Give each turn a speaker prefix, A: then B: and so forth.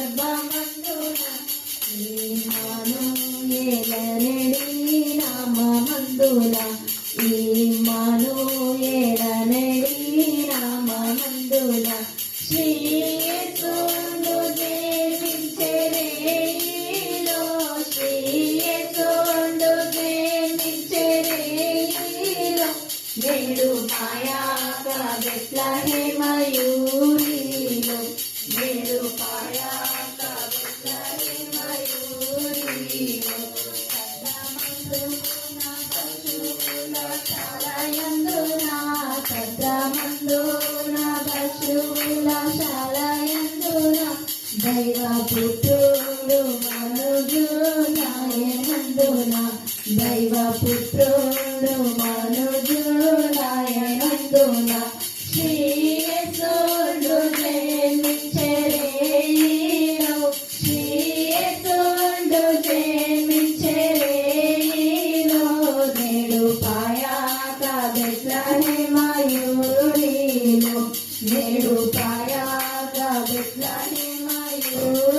A: గర్భమందున ఇమ్మానుయేలనడి నామమందున ఇమ్మానుయేలనడి నామమందున శ్రీ యేసును జన్మించెరేలో శ్రీ యేసును జన్మించెరేలో నేడు పాయాక బెత్లెహేమయూరిలో నేడు పాయాక బెత్లెహేమయూరిలో సద్రమందున పశువుల శాలయందున దైవపుత్రుడు మనుజులాయనందున దైవపుత్రుడు మనుజులాయనందున శ్రీ యేసును జన్మించెరేలో శ్రీ యేసును జన్మించెరేలో నేడు పాయాక బెత్లెహేమయూరిలో నేడు పాయాక బెత్లెహేమయూరిలో